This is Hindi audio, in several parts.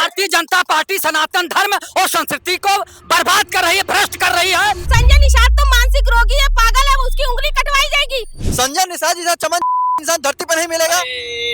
भारतीय जनता पार्टी सनातन धर्म और संस्कृति को बर्बाद कर रही है, भ्रष्ट कर रही है। संजय निषाद तो मानसिक रोगी है, पागल है, उसकी उंगली कटवाई जाएगी। संजय निषाद जैसा चमन इंसान धरती पर नहीं मिलेगा।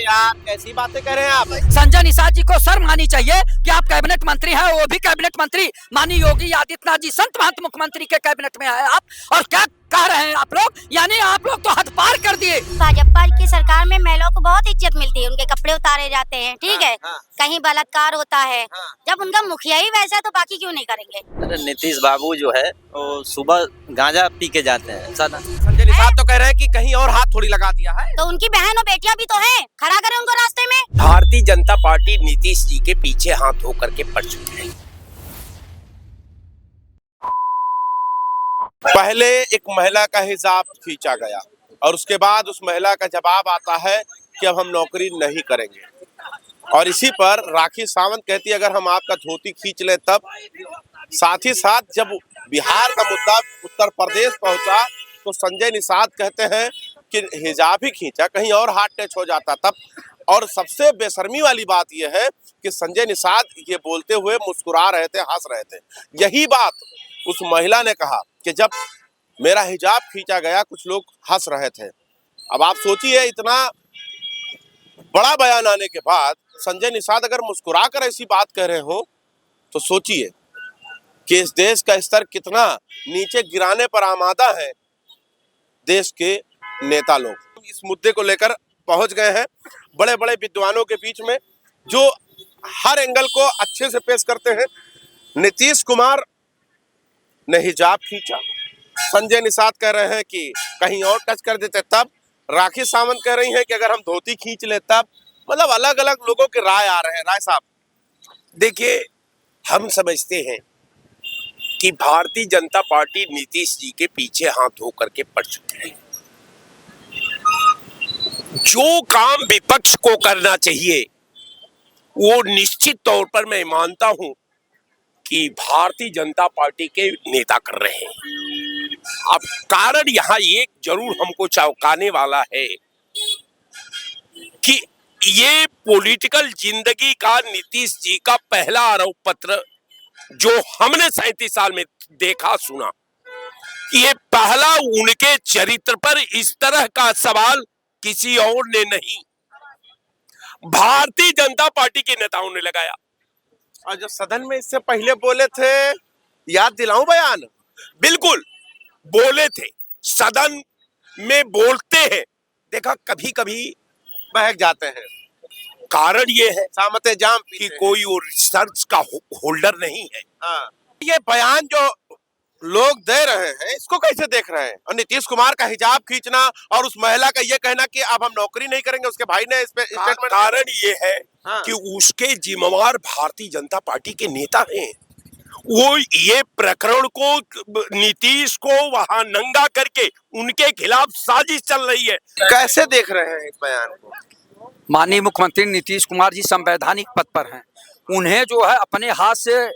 यार कैसी बातें कर रहे हैं आप। संजय निषाद जी को शर्म आनी चाहिए कि आप कैबिनेट मंत्री हैं, वो भी कैबिनेट मंत्री माननीय योगी आदित्यनाथ जी संत महंत मुख्यमंत्री के कैबिनेट में आए आप, और क्या कह रहे हैं आप लोग? यानी आप लोग तो हद पार कर दिए। भाजपा की सरकार में महिलाओं को बहुत इज्जत मिलती है, उनके कपड़े उतारे जाते हैं, ठीक है। कहीं बलात्कार होता है, जब उनका मुखिया ही वैसा है तो बाकी क्यों नहीं करेंगे। अरे नीतीश बाबू जो है वो सुबह गांजा पी के जाते हैं। संजय निषाद तो कह रहे हैं कि कहीं और हाथ थोड़ी लगा दिया है। तो उनकी बहन और बेटियां भी तो हैं, खड़ा करें उनको रास्ते में। भारतीय जनता पार्टी नीतीश जी के पीछे हाथ धो करके पड़ चुकी है। पहले एक महिला का हिजाब खींचा गया और उसके बाद उस महिला का जवाब आता है कि अब हम नौकरी नहीं करेंगे, और इसी पर राखी सावंत कहती है अगर हम आपका धोती खींच लें तब। साथ ही साथ जब बिहार का मुद्दा उत्तर प्रदेश पहुंचा तो संजय निषाद कहते हैं कि हिजाब ही खींचा, कहीं और हाथ टच हो जाता तब। और सबसे बेशर्मी वाली बात यह है कि संजय निषाद ये बोलते हुए मुस्कुरा रहे थे, हंस रहे थे। यही बात उस महिला ने कहा कि जब मेरा हिजाब खींचा गया कुछ लोग हंस रहे थे। अब आप सोचिए, इतना बड़ा बयान आने के बाद संजय निषाद अगर मुस्कुरा कर ऐसी बात कह रहे हो तो सोचिए कि इस देश का स्तर कितना नीचे गिराने पर आमादा है देश के नेता लोग। इस मुद्दे को लेकर पहुंच गए हैं बड़े बड़े विद्वानों के बीच में जो हर एंगल को अच्छे से पेश करते हैं। नीतीश कुमार ने हिजाब खींचा, संजय निषाद कह रहे हैं कि कहीं और टच कर देते तब, राखी सावंत कह रही हैं कि अगर हम धोती खींच ले तब। मतलब अलग अलग लोगों के राय आ रहे हैं। राय साहब देखिए, हम समझते हैं कि भारतीय जनता पार्टी नीतीश जी के पीछे हाथ धो करके पड़ चुकी है। जो काम विपक्ष को करना चाहिए वो निश्चित तौर पर मैं मानता हूं कि भारतीय जनता पार्टी के नेता कर रहे हैं। अब कारण यहाँ एक जरूर हमको चौंकाने वाला है कि ये पॉलिटिकल जिंदगी का नीतीश जी का पहला आरोप पत्र जो हमने 37 साल में देखा सुना, ये पहला उनके चरित्र पर इस तरह का सवाल किसी और ने नहीं, भारतीय जनता पार्टी के नेताओं ने लगाया। और जो सदन में इससे पहले बोले थे, याद दिलाऊं बयान? बिल्कुल बोले थे, सदन में बोलते हैं, देखा कभी कभी बहक जाते हैं। कारण ये है सामते जाम कि कोई वो रिसर्च का होल्डर नहीं है। ये बयान जो लोग दे रहे हैं इसको कैसे देख रहे हैं? और नीतीश कुमार का हिजाब खींचना और उस महिला का ये कहना कि अब हम नौकरी नहीं करेंगे, उसके भाई ने इस पे स्टेटमेंट। कारण ये है कि उसके जिम्मेवार भारतीय जनता पार्टी के नेता हैं। वो ये प्रकरण को, नीतीश को वहां नंगा करके उनके खिलाफ साजिश चल रही है। कैसे देख रहे हैं इस बयान को? माननीय मुख्यमंत्री नीतीश कुमार जी संवैधानिक पद पर हैं, उन्हें जो है अपने हाथ से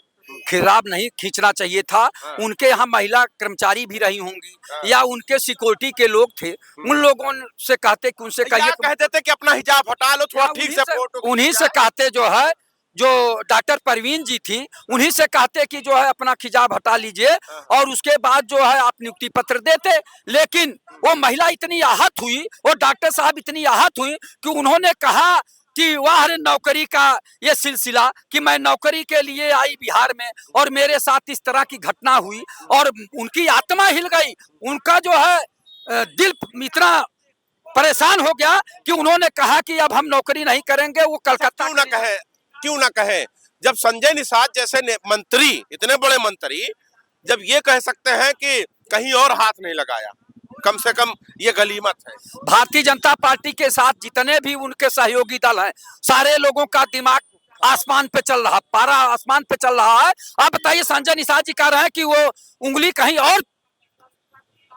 खिताब नहीं खींचना चाहिए था। उनके यहाँ महिला कर्मचारी भी रही होंगी या उनके सिक्योरिटी के लोग थे, उन लोगों से कहते कि उनसे कहिए, कहते थे कि अपना हिजाब हटा लो, थोड़ा ठीक से फोटो। उन्हीं से कहते जो है, जो डॉक्टर परवीन जी थी उन्हीं से कहते कि जो है अपना खिजाब हटा लीजिए और उसके बाद जो है आप नियुक्ति पत्र देते। लेकिन वो महिला इतनी आहत हुई, वो डॉक्टर साहब इतनी आहत हुई कि उन्होंने कहा कि वाह नौकरी का ये सिलसिला, कि मैं नौकरी के लिए आई बिहार में और मेरे साथ इस तरह की घटना हुई, और उनकी आत्मा हिल गई। उनका जो है दिल इतना परेशान हो गया कि उन्होंने कहा कि अब हम नौकरी नहीं करेंगे। वो कलकत्ता क्यों ना कहे जब संजय निषाद जैसे मंत्री, इतने बड़े मंत्री जब ये कह सकते हैं कि कहीं और हाथ नहीं लगाया, कम से कम ये गलीमत है। भारतीय जनता पार्टी के साथ जितने भी उनके सहयोगी दल हैं, सारे लोगों का दिमाग आसमान पे चल रहा, पारा आसमान पे चल रहा है। आप बताइए, संजय निषाद जी कह रहे हैं कि वो उंगली कहीं और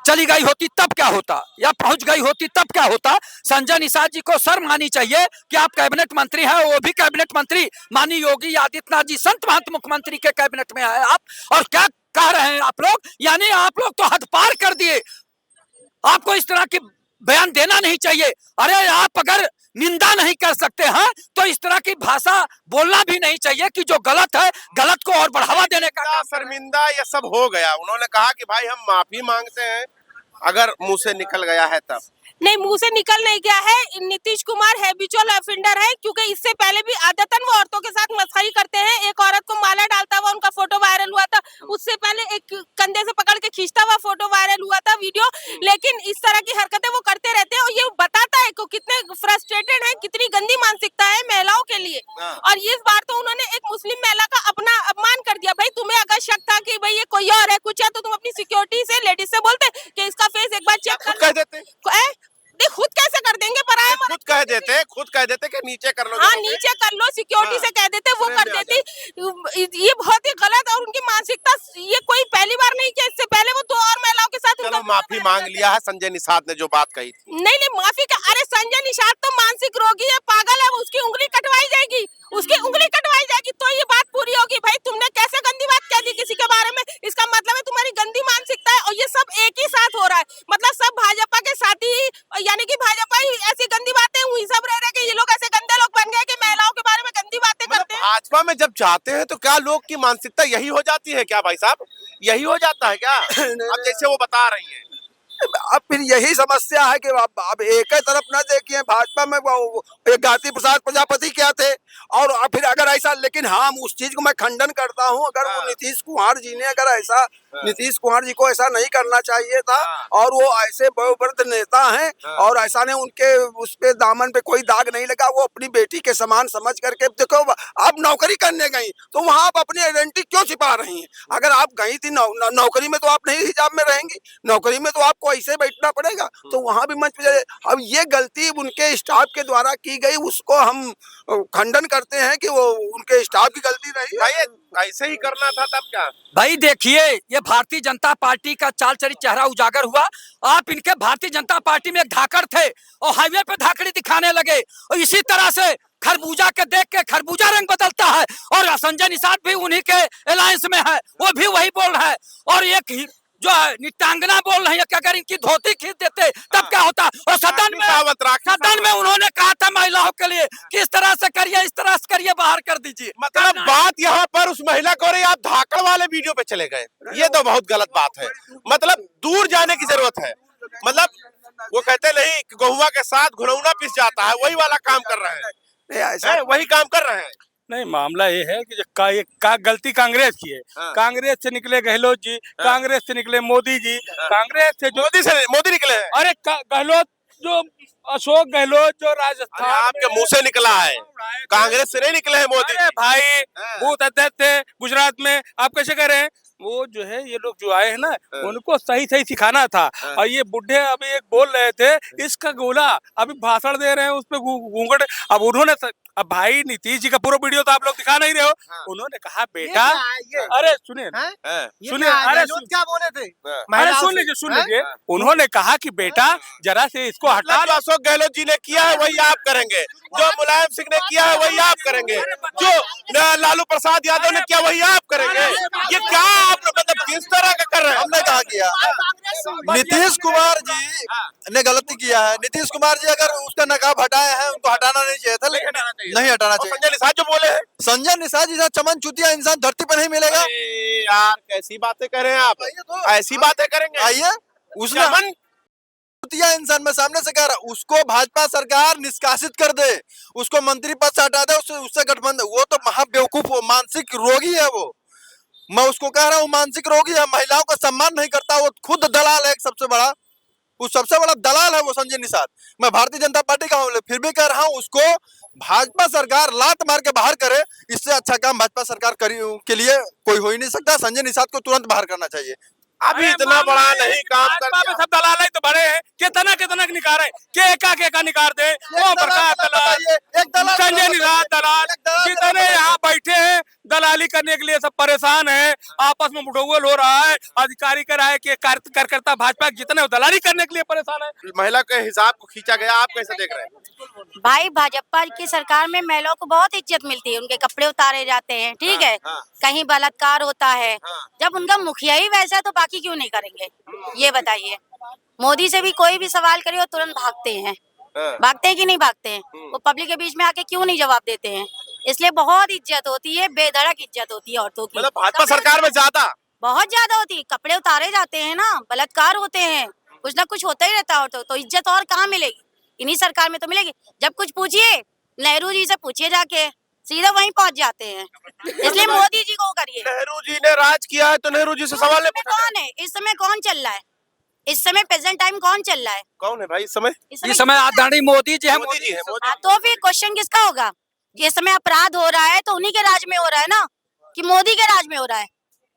चली गई होती तब क्या होता, या पहुंच गई होती तब क्या होता। संजय निषाद जी को शर्म आनी चाहिए कि आप कैबिनेट मंत्री हैं, वो भी कैबिनेट मंत्री माननीय योगी आदित्यनाथ जी संत महंत मुख्यमंत्री के कैबिनेट में आए आप, और क्या कह रहे हैं आप लोग? यानी आप लोग तो हद पार कर दिए। आपको इस तरह की बयान देना नहीं चाहिए। अरे आप अगर निंदा नहीं कर सकते हैं तो इस तरह की भाषा बोलना भी नहीं चाहिए कि जो गलत है गलत को और बढ़ावा देने का काम। शर्मिंदा ये सब हो गया। उन्होंने कहा कि भाई हम माफी मांगते हैं अगर मुंह से निकल गया है तब। नहीं, मुंह से निकल नहीं गया है। नीतीश कुमार हैबिचुअल ऑफेंडर है, क्योंकि इससे पहले भी आदतन वो औरतों के साथ मस्खरी करते हैं। एक औरत को माला डालता हुआ उनका फोटो वायरल हुआ था, उससे पहले एक कंधे से पकड़ के खींचता हुआ फोटो वायरल हुआ था वीडियो। लेकिन इस तरह की हरकतें वो करते रहते हैं और ये बताता है कि कितने फ्रस्ट्रेटेड है, कितनी गंदी मानसिकता है महिलाओं के लिए। और इस बार तो उन्होंने एक मुस्लिम महिला का अपना अपमान कर दिया। भाई तुम्हें अगर शक था कि भाई ये कोई और है कुछ है, तो तुम अपनी सिक्योरिटी से लेडीज से बोलते कि इसका फेस एक बार चेक कह देते। नहीं, खुद कैसे कर देंगे पराया? खुद कह देते कि नीचे कर लो। हाँ, नीचे कर लो, सिक्योरिटी से कह देते, वो कर देती। ये बहुत ही गलत और उनकी मानसिकता, ये कोई पहली बार नहीं किया, इससे पहले वो 2 और महिलाओं के साथ चलो माफी मांग लिया है संजय निषाद ने जो बात कही थी। नहीं, माफी का, अरे संजय निषाद तो मानसिक रोगी है, पागल है, उसकी उंगली कटवाई जाएगी, उसकी उंगली कटवाई जाएगी तो ये बात पूरी होगी। भाई तुमने कैसे गंदी बात कह दी किसी के बारे में, इसका मतलब है तुम्हारी गंदी मानसिकता है। और ये सब एक ही साथ हो रहा है, मतलब सब भाजपा के साथी, यानी कि भाजपा ही ऐसी गंदी बातें हुई, सब रह रहे कि ये लोग ऐसे गंदे लोग बन गए कि महिलाओं के बारे में गंदी बातें करते हैं। भाजपा में जब जाते हैं तो क्या लोग की मानसिकता यही हो जाती है क्या भाई साहब? यही हो जाता है क्या? अब जैसे वो बता रही हैं। अब फिर यही समस्या है कि अब एक ही तरफ न देखिए। भाजपा में वो एक गाती प्रसाद प्रजापति क्या थे, और फिर अगर ऐसा, लेकिन हाँ उस चीज को मैं खंडन करता हूँ। अगर वो नीतीश कुमार जी ने अगर ऐसा, नीतीश कुमार जी को ऐसा नहीं करना चाहिए था, और वो ऐसे वयोवृद्ध नेता हैं और ऐसा ने उनके उस पे दामन पे कोई दाग नहीं लगा। वो अपनी बेटी के समान समझ करके, देखो आप नौकरी करने गई तो वहां आप अपनी आइडेंटिटी क्यों छिपा रही हैं? अगर आप गई थी नौकरी में तो आप नहीं हिजाब में रहेंगी, नौकरी में तो आपको ऐसे बैठना पड़ेगा, तो वहां भी मंच पे। अब ये गलती उनके स्टाफ के द्वारा की गई, उसको हम खंडन करते हैं कि वो उनके स्टाफ की गलती नहीं है। ऐसे ही करना था तब क्या? भाई देखिए, ये भारतीय जनता पार्टी का चाल चरित्र चेहरा उजागर हुआ। आप इनके भारतीय जनता पार्टी में एक धाकड़ थे और हाईवे पे धाकड़ी दिखाने लगे, और इसी तरह से खरबूजा के देख के खरबूजा रंग बदलता है। और संजय निषाद भी उन्हीं के अलायंस में है, वो भी वही बोल रहा है। और एक जो है निटांगना बोल रही है कि अगर इनकी धोती खींच देते तब क्या होता। और सदन में उन्होंने कहा था महिलाओं के लिए कि इस तरह से करिए, इस तरह से करिए, बाहर कर दीजिए। मतलब बात यहाँ पर उस महिला को रही, आप धाकड़ वाले वीडियो पे चले गए, ये तो बहुत गलत बात है। मतलब दूर जाने की जरूरत है। मतलब वो कहते नहीं कि गहुआ के साथ घुनौना पिस जाता है, वही वाला काम कर रहे हैं, वही काम कर रहे हैं। नहीं, मामला ये है कि गलती कांग्रेस की है। कांग्रेस से निकले गहलोत जी, कांग्रेस से निकले मोदी जी, कांग्रेस से मोदी निकले हैं। अरे गहलोत जो अशोक गहलोत जो राजस्थान आपके मुंह से निकला है, कांग्रेस से नहीं निकले हैं मोदी। अरे भाई बूथ अध्यक्ष थे गुजरात में, आप कैसे कह रहे हैं? वो जो है ये लोग जो आए हैं ना, उनको सही सही सिखाना था। और ये बुढ़े अभी एक बोल रहे थे इसका गोला, अभी भाषण दे रहे हैं उस पे घूंघट। अब उन्होंने, अब भाई नीतीश जी का पूरा वीडियो तो आप लोग दिखा नहीं रहे हो। उन्होंने कहा बेटा, अरे सुनिए सुनिए, अरे क्या बोले थे? अरे सुन लीजिए। उन्होंने कहा कि बेटा जरा से इसको हटा। जो अशोक गहलोत जी ने किया है वही आप करेंगे, जो मुलायम सिंह ने किया है वही आप करेंगे, जो लालू प्रसाद यादव ने किया वही आप करेंगे। ये क्या आप मतलब किस तरह का कर रहे हैं? हमने कहा किया, नीतीश कुमार जी ने गलती किया है। नीतीश कुमार जी अगर उसका नकाब हटाया है, उनको हटाना नहीं चाहिए था, लेकिन नहीं हटाना चाहिए। संजय निषाद जो बोले हैं, संजय निषाद जैसा चमन चुतिया इंसान धरती पर नहीं मिलेगा। यार कैसी बातें कर रहे हैं आप, ऐसी बातें करेंगे? आइए, उसने इंसान में सामने से कह रहा, उसको भाजपा सरकार निष्कासित कर दे, उसको मंत्री पद से हटा दे, उससे गठबंधन। वो तो महाबेवकूफ, मानसिक रोगी है वो। मैं उसको कह रहा हूँ मानसिक रोगी है, महिलाओं का सम्मान नहीं करता, वो खुद दलाल है। सबसे बड़ा दलाल है वो संजय निषाद। मैं भारतीय जनता पार्टी का हूँ, फिर भी कह रहा हूँ उसको भाजपा सरकार लात मार के बाहर करे। इससे अच्छा काम भाजपा सरकार के लिए कोई हो ही नहीं सकता। संजय निषाद को तुरंत बाहर करना चाहिए। अभी इतना बड़ा नहीं काम कर, सब दलाल ही तो बड़े हैं। कितना निकार है के एका निकार दे। वो प्रकाश दलाल, संजय निषाद दलाल, जितने यहाँ बैठे हैं दलाली करने के लिए सब परेशान है। आपस में मुठोगल हो रहा है। अधिकारी कह रहा है कि कार्यकर्ता भाजपा जितने दलाली करने के लिए परेशान है। महिला के हिसाब को खींचा गया, आप कैसे देख रहे हैं? भाई भाजपा की सरकार में महिलाओं को बहुत इज्जत मिलती है, उनके कपड़े उतारे जाते हैं, ठीक है। कहीं बलात्कार होता है, जब उनका मुखिया ही वैसा है तो बाकी क्यों नहीं करेंगे? ये बताइए। मोदी से भी कोई भी सवाल करे वो तुरंत भागते हैं। भागते हैं कि नहीं भागते हैं? वो पब्लिक के बीच में आके क्यों नहीं जवाब देते हैं? इसलिए बहुत इज्जत होती है, बेधड़क इज्जत होती है औरतों की। मतलब भाजपा सरकार में ज्यादा बहुत ज्यादा होती है, कपड़े उतारे जाते हैं ना, बलात्कार होते हैं, कुछ ना कुछ होता ही रहता है औरतों, तो इज्जत और कहाँ मिलेगी? इन्हीं सरकार में तो मिलेगी। जब कुछ पूछिए नेहरू जी से पूछिए जाके, सीधे वहीं पहुंच जाते हैं। इसलिए मोदी जी को करिए। नेहरू जी ने राज किया है तो नेहरू जी से सवाल नहीं पूछा कौन है इस समय? कौन चल रहा है इस समय? प्रेजेंट टाइम कौन चल रहा है कौन है भाई इस समय? इस समय आदरणीय मोदी जी है। मोदी जी है मोदी। हाँ, तो फिर क्वेश्चन किसका होगा? ये समय अपराध हो रहा है तो उन्हीं के राज में हो रहा है ना, कि मोदी के राज में हो रहा है?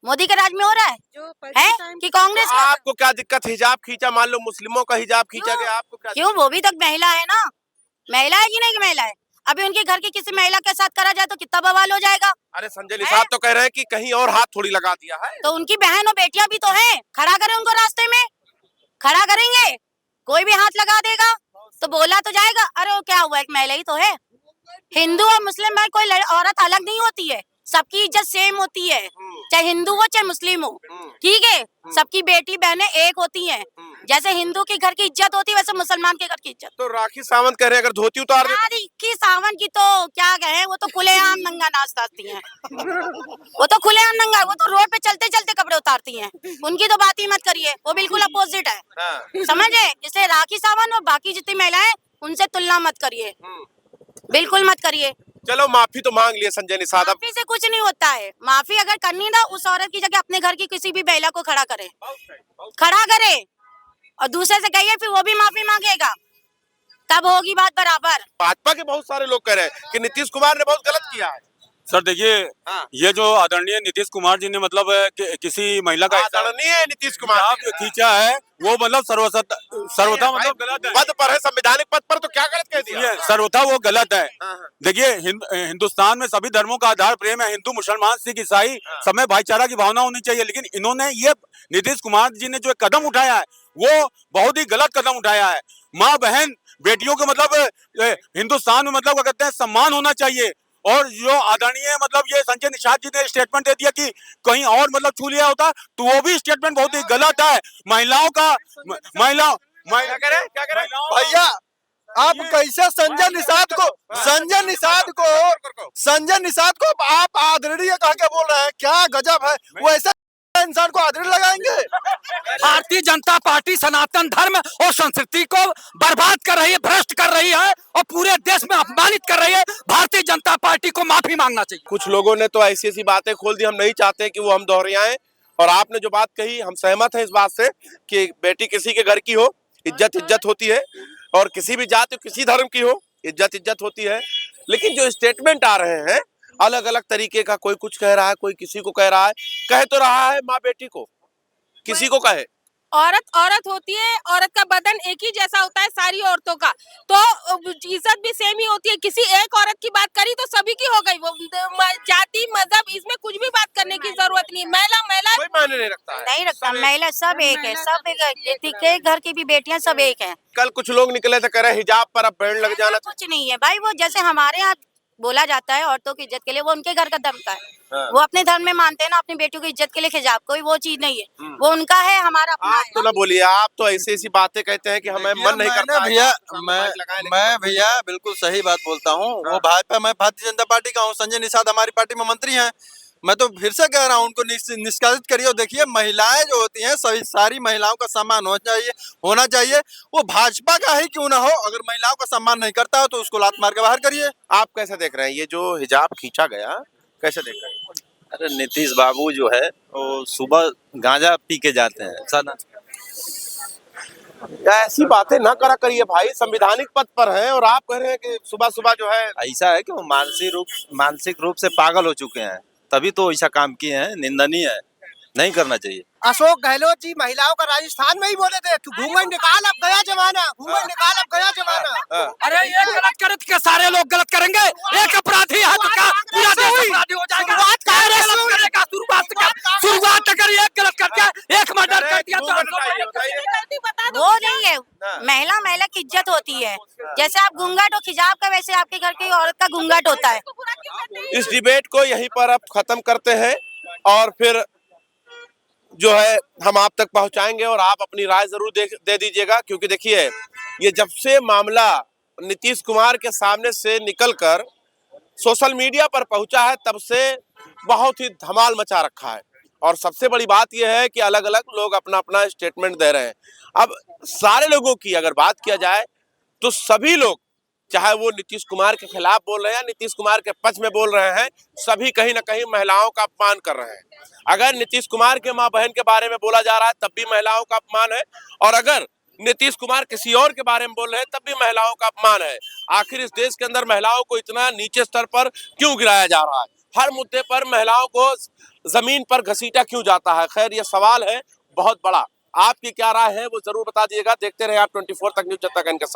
मोदी के राज में हो रहा है कि कांग्रेस का? आपको क्या दिक्कत? हिजाब खींचा, मान लो मुस्लिमों का हिजाब खींचा गया, आपको क्या? क्यों? वो भी तक महिला है ना, महिला है कि नहीं महिला है? अभी उनके घर की किसी महिला के साथ करा जाए तो कितना बवाल हो जाएगा। अरे संजय निषाद तो कह रहे हैं कि कहीं और हाथ थोड़ी लगा दिया है। तो उनकी बहन और बेटियां भी तो हैं, खड़ा करें उनको, रास्ते में खड़ा करेंगे, कोई भी हाथ लगा देगा तो बोला तो जाएगा अरे वो क्या हुआ, एक महिला ही तो है। हिंदू और मुस्लिम में कोई औरत अलग नहीं होती है, सबकी इज्जत सेम होती है, चाहे हिंदू हो चाहे मुस्लिम हो, ठीक है? सबकी बेटी बहनें एक होती हैं। जैसे हिंदू के घर की इज्जत होती है वैसे मुसलमान के घर की इज्जत। तो राखी सावंत कह रहे हैं अगर धोती उतार दे राखी सावंत की तो क्या कहें, वो तो खुलेआम नंगा नाच नाचती हैं। वो तो खुलेआम नंगा, वो तो रोड पे चलते चलते कपड़े उतारती हैं, उनकी तो बात ही मत करिए, वो बिल्कुल अपोजिट है। समझे? इसलिए राखी सावंत और बाकी जितनी महिलाएं उनसे तुलना मत करिए, बिल्कुल मत करिए। चलो माफी तो मांग लिए संजय निषाद। अब माफी से कुछ नहीं होता है, माफी अगर करनी ना उस औरत की जगह अपने घर की किसी भी महिला को खड़ा करे और दूसरे से कहिए, फिर वो भी माफी मांगेगा, तब होगी बात बराबर। भाजपा के बहुत सारे लोग कह रहे हैं कि नीतीश कुमार ने बहुत गलत किया है। सर देखिए, ये जो आदरणीय नीतीश कुमार जी ने मतलब किसी महिला का आदरणीय नीतीश कुमार खींचा है वो मतलब सर्वथा मतलब गलत है। पद पर है, संवैधानिक पद पर, तो क्या गलत कह दिया? सर्वथा वो गलत है। देखिए हिंदुस्तान में सभी धर्मों का आधार प्रेम है, हिंदू मुसलमान सिख ईसाई सब में भाईचारा की भावना होनी चाहिए, लेकिन इन्होंने ये नीतीश कुमार जी ने जो कदम उठाया है वो बहुत ही गलत कदम उठाया है। माँ बहन बेटियों के मतलब हिंदुस्तान में मतलब क्या कहते हैं सम्मान होना चाहिए, और जो आदरणीय मतलब ये संजय निषाद जी ने स्टेटमेंट दे दिया कि कहीं और मतलब छू लिया होता तो वो भी स्टेटमेंट बहुत ही गलत है। महिलाओं का क्या करें भैया आप कैसे संजय निषाद को आप आदरणीय कह के बोल रहे हैं? क्या गजब है, वो ऐसे इंसान को आदरणीय लगाएंगे? भारतीय जनता पार्टी सनातन धर्म और संस्कृति को बर्बाद कर रही है, भ्रष्ट कर रही है और पूरे देश में अपमानित कर रही है। भारतीय जनता पार्टी को माफी मांगना चाहिए। कुछ लोगों ने तो ऐसी ऐसी बातें खोल दी, हम नहीं चाहते कि वो हम दोहराएं। और आपने जो बात कही हम सहमत हैं इस बात से कि बेटी किसी के घर की हो, इज्जत होती है, और किसी भी जाति किसी धर्म की हो, इज्जत होती है। लेकिन जो स्टेटमेंट आ रहे हैं अलग अलग तरीके का, कोई कुछ कह रहा है, कोई किसी को कह रहा है, कह तो रहा है माँ बेटी को, किसी को कहे। औरत होती है, औरत का बदन एक ही जैसा होता है सारी औरतों का, तो इज्जत भी सेम ही होती है। किसी एक औरत की बात करी तो सभी की हो गई, वो जाति मजहब इसमें कुछ भी बात करने की जरूरत नहीं। महिला कोई मायने नहीं रखता है, नहीं रखता, महिला सब एक है, सब एक है, घर की भी बेटियां सब एक है। कल कुछ लोग निकले थे कह रहे हिजाब पर अब बैंड लग जाना। कुछ नहीं है भाई, वो जैसे हमारे यहाँ बोला जाता है औरतों की इज्जत के लिए, वो उनके घर का धर्म का है। वो अपने धर्म में मानते हैं ना अपनी बेटियों की इज्जत के लिए हिजाब, कोई वो चीज नहीं है, वो उनका है, हमारा अपना आप तो ना बोलिए, आप तो ऐसी ऐसी बातें कहते हैं कि हमें मन नहीं करता भैया। मैं भैया बिल्कुल सही बात बोलता हूँ। वो भाजपा, मैं भारतीय जनता पार्टी का हूँ, संजय निषाद हमारी पार्टी में मंत्री हैं। मैं तो फिर से कह रहा हूँ उनको निष्कासित करिए। और देखिए महिलाएं जो होती हैं सभी सारी महिलाओं का सम्मान होना चाहिए। वो भाजपा का ही क्यों ना हो, अगर महिलाओं का सम्मान नहीं करता हो तो उसको लात मार के बाहर करिए। आप कैसे देख रहे हैं ये जो हिजाब खींचा गया, कैसे देख रहे हैं? अरे नीतीश बाबू जो है वो सुबह गांजा पी के जाते हैं सदा। ऐसी बातें ना करा करिए भाई, संवैधानिक पद पर हैं और आप कह रहे हैं कि सुबह सुबह जो है। ऐसा है कि वो मानसिक रूप से पागल हो चुके हैं, तभी तो ऐसा काम किए हैं। निंदनीय है, नहीं करना चाहिए। अशोक गहलोत जी महिलाओं का राजस्थान में ही बोले थे, घूंघट निकाल अब गया जमाना, घूंघट निकाल अब गया जमाना। अरे ये गलत करे तो क्या सारे लोग गलत करेंगे? एक अपराधी है तो क्या पूरा देश अपराधी हो जाएगा? शुरुआत अगर एक गलत करके एक मर्डर कर दिया तो वो नहीं है। महिला की इज्जत होती है, जैसे आप घूंघट और हिजाब का वैसे आपके घर की औरत का घूंघट होता है। इस डिबेट को यहीं पर अब खत्म करते हैं और फिर जो है हम आप तक पहुंचाएंगे और आप अपनी राय जरूर दे दीजिएगा, क्योंकि देखिए ये जब से मामला नीतीश कुमार के सामने से निकलकर सोशल मीडिया पर पहुंचा है तब से बहुत ही धमाल मचा रखा है। और सबसे बड़ी बात यह है कि अलग अलग लोग अपना अपना स्टेटमेंट दे रहे हैं। अब सारे लोगों की अगर बात किया जाए तो सभी लोग, चाहे वो नीतीश कुमार के खिलाफ बोल रहे हैं, नीतीश कुमार के पक्ष में बोल रहे हैं, सभी कहीं ना कहीं महिलाओं का अपमान कर रहे हैं। अगर नीतीश कुमार के माँ बहन के बारे में बोला जा रहा है तब भी महिलाओं का अपमान है, और अगर नीतीश कुमार किसी और के बारे में बोल रहे हैं तब भी महिलाओं का अपमान है। आखिर इस देश के अंदर महिलाओं को इतना नीचे स्तर पर क्यों गिराया जा रहा है? हर मुद्दे पर महिलाओं को जमीन पर घसीटा क्यों जाता है? खैर, ये सवाल है बहुत बड़ा। आपकी क्या राय है वो जरूर बता दीजिएगा। देखते रहे आप 24 तक न्यूज़ जनता के साथ।